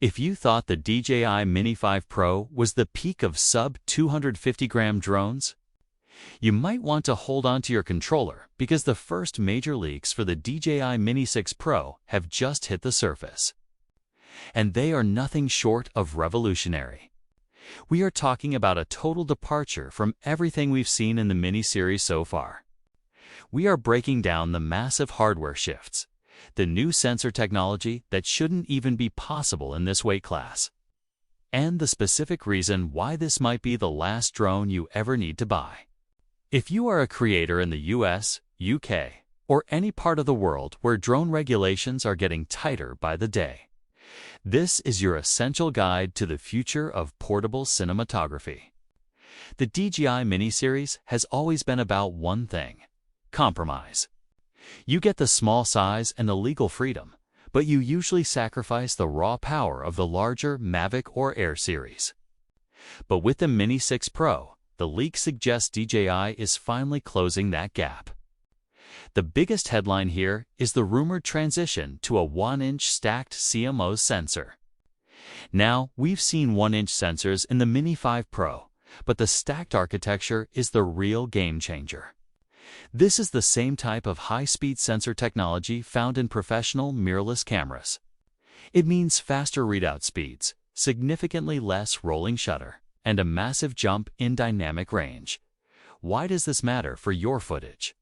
If you thought the DJI Mini 5 Pro was the peak of sub-250-gram drones, you might want to hold on to your controller because the first major leaks for the DJI Mini 6 Pro have just hit the surface. And they are nothing short of revolutionary. We are talking about a total departure from everything we've seen in the Mini series so far. We are breaking down the massive hardware shifts, the new sensor technology that shouldn't even be possible in this weight class, and the specific reason why this might be the last drone you ever need to buy. If you are a creator in the US, UK, or any part of the world where drone regulations are getting tighter by the day, this is your essential guide to the future of portable cinematography. The DJI Mini series has always been about one thing: compromise. You get the small size and the legal freedom, but you usually sacrifice the raw power of the larger Mavic or Air series. But with the Mini 6 Pro, the leak suggests DJI is finally closing that gap. The biggest headline here is the rumored transition to a 1-inch stacked CMOS sensor. Now, we've seen 1-inch sensors in the Mini 5 Pro, but the stacked architecture is the real game changer. This is the same type of high-speed sensor technology found in professional mirrorless cameras. It means faster readout speeds, significantly less rolling shutter, and a massive jump in dynamic range. Why does this matter for your footage?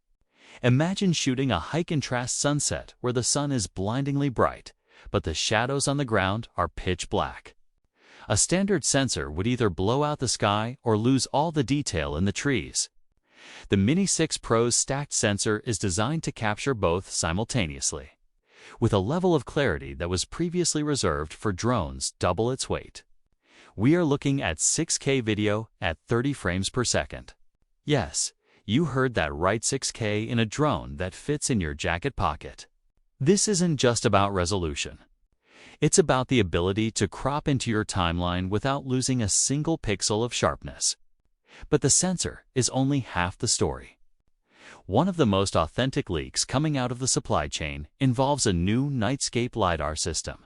Imagine shooting a high-contrast sunset where the sun is blindingly bright, but the shadows on the ground are pitch black. A standard sensor would either blow out the sky or lose all the detail in the trees. The Mini 6 Pro's stacked sensor is designed to capture both simultaneously, with a level of clarity that was previously reserved for drones double its weight. We are looking at 6K video at 30 frames per second. Yes, you heard that right, 6K in a drone that fits in your jacket pocket. This isn't just about resolution. It's about the ability to crop into your timeline without losing a single pixel of sharpness. But the sensor is only half the story. One of the most authentic leaks coming out of the supply chain involves a new Nightscape LiDAR system.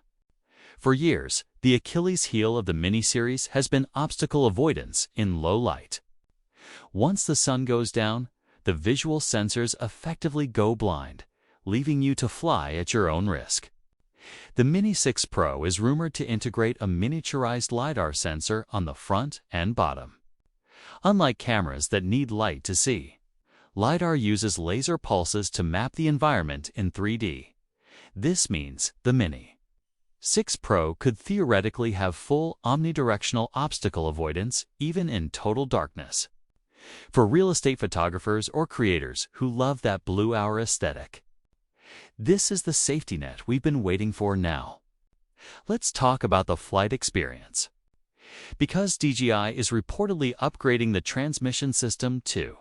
For years, the Achilles heel of the Mini series has been obstacle avoidance in low light. Once the sun goes down, the visual sensors effectively go blind, leaving you to fly at your own risk. The Mini 6 Pro is rumored to integrate a miniaturized LiDAR sensor on the front and bottom. Unlike cameras that need light to see, LiDAR uses laser pulses to map the environment in 3D. This means the Mini 6 Pro could theoretically have full omnidirectional obstacle avoidance even in total darkness. For real estate photographers or creators who love that blue hour aesthetic, this is the safety net we've been waiting for now. Let's talk about the flight experience. Because DJI is reportedly upgrading the transmission system to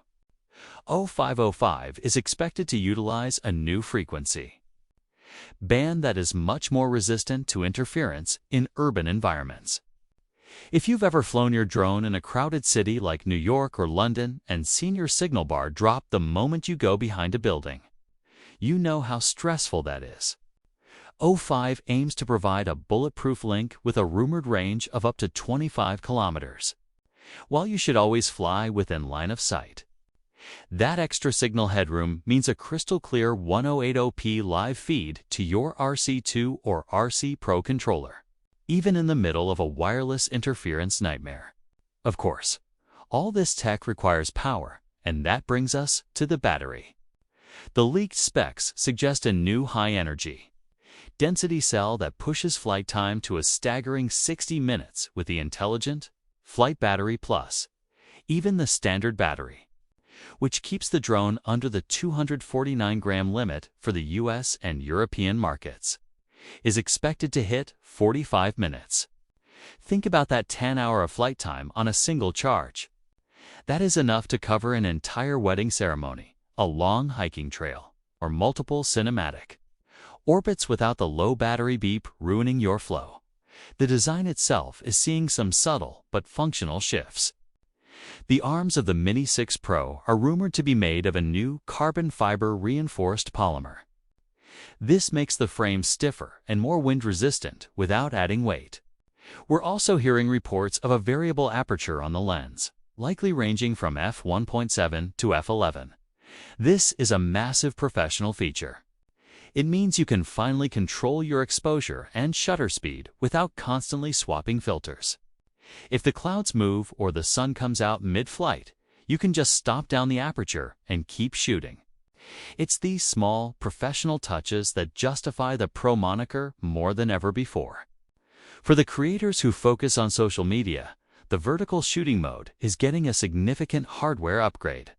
0505 is expected to utilize a new frequency band that is much more resistant to interference in urban environments. If you've ever flown your drone in a crowded city like New York or London and seen your signal bar drop the moment you go behind a building, you know how stressful that is. 05 aims to provide a bulletproof link with a rumored range of up to 25 kilometers, while you should always fly within line of sight. That extra signal headroom means a crystal-clear 1080p live feed to your RC2 or RC Pro controller, even in the middle of a wireless interference nightmare. Of course, all this tech requires power, and that brings us to the battery. The leaked specs suggest a new high-energy density cell that pushes flight time to a staggering 60 minutes with the intelligent Flight Battery Plus, even the standard battery, which keeps the drone under the 249-gram limit for the US and European markets, is expected to hit 45 minutes. Think about that 10-hour of flight time on a single charge. That is enough to cover an entire wedding ceremony, a long hiking trail, or multiple cinematic orbits without the low battery beep ruining your flow. The design itself is seeing some subtle but functional shifts. The arms of the Mini 6 Pro are rumored to be made of a new carbon fiber reinforced polymer. This makes the frame stiffer and more wind-resistant without adding weight. We're also hearing reports of a variable aperture on the lens, likely ranging from f1.7 to f11. This is a massive professional feature. It means you can finally control your exposure and shutter speed without constantly swapping filters. If the clouds move or the sun comes out mid-flight, you can just stop down the aperture and keep shooting. It's these small, professional touches that justify the Pro moniker more than ever before. For the creators who focus on social media, the vertical shooting mode is getting a significant hardware upgrade.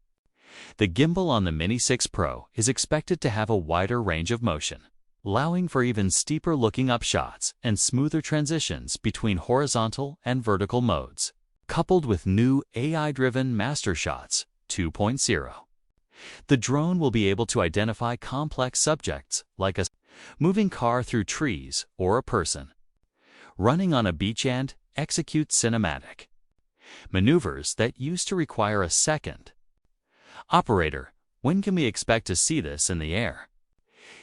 The gimbal on the Mini 6 Pro is expected to have a wider range of motion, allowing for even steeper looking up shots and smoother transitions between horizontal and vertical modes, coupled with new AI-driven Master Shots 2.0. The drone will be able to identify complex subjects like a moving car through trees or a person running on a beach and execute cinematic maneuvers that used to require a second. Operator, when can we expect to see this in the air?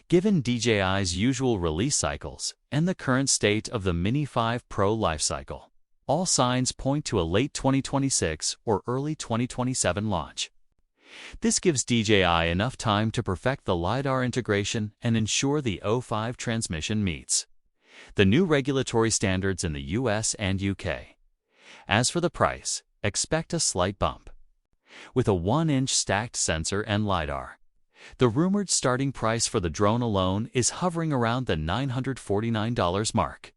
Given DJI's usual release cycles and the current state of the Mini 5 Pro lifecycle, all signs point to a late 2026 or early 2027 launch. This gives DJI enough time to perfect the LiDAR integration and ensure the O5 transmission meets the new regulatory standards in the US and UK. As for the price, expect a slight bump. With a 1-inch stacked sensor and LiDAR, the rumored starting price for the drone alone is hovering around the $949 mark.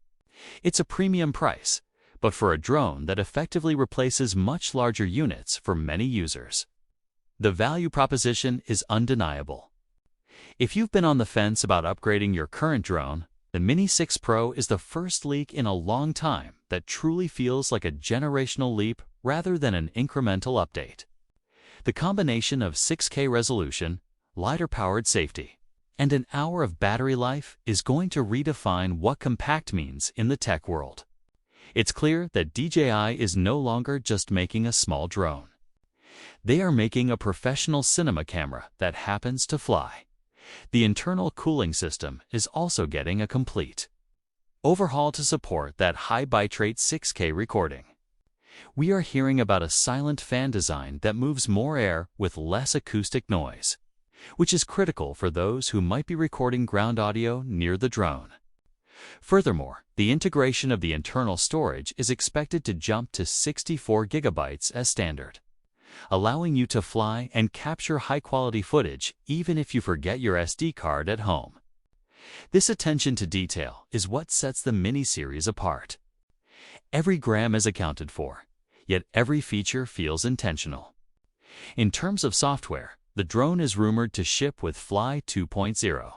It's a premium price, but for a drone that effectively replaces much larger units for many users. The value proposition is undeniable. If you've been on the fence about upgrading your current drone, the Mini 6 Pro is the first leak in a long time that truly feels like a generational leap rather than an incremental update. The combination of 6K resolution, LiDAR-powered safety, and an hour of battery life is going to redefine what compact means in the tech world. It's clear that DJI is no longer just making a small drone. They are making a professional cinema camera that happens to fly. The internal cooling system is also getting a complete overhaul to support that high bitrate 6K recording. We are hearing about a silent fan design that moves more air with less acoustic noise, which is critical for those who might be recording ground audio near the drone. Furthermore, the integration of the internal storage is expected to jump to 64 gigabytes as standard, allowing you to fly and capture high-quality footage even if you forget your SD card at home. This attention to detail is what sets the Mini series apart. Every gram is accounted for, yet every feature feels intentional. In terms of software, the drone is rumored to ship with Fly 2.0,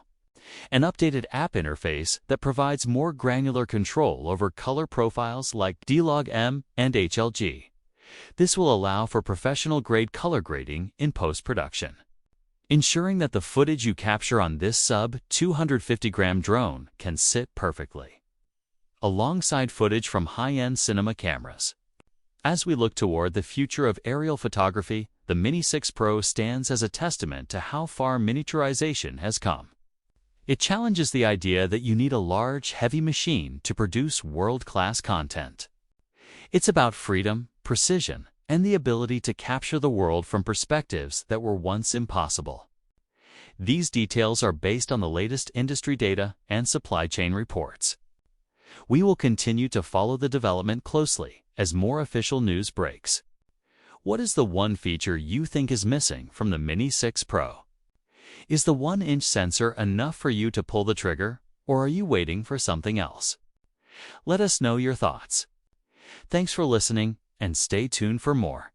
an updated app interface that provides more granular control over color profiles like D-Log-M and HLG. This will allow for professional-grade color grading in post-production, ensuring that the footage you capture on this sub-250-gram drone can sit perfectly alongside footage from high-end cinema cameras. As we look toward the future of aerial photography, the Mini 6 Pro stands as a testament to how far miniaturization has come. It challenges the idea that you need a large, heavy machine to produce world-class content. It's about freedom, precision, and the ability to capture the world from perspectives that were once impossible. These details are based on the latest industry data and supply chain reports. We will continue to follow the development closely as more official news breaks. What is the one feature you think is missing from the Mini 6 Pro? Is the 1-inch sensor enough for you to pull the trigger, or are you waiting for something else? Let us know your thoughts. Thanks for listening, and stay tuned for more.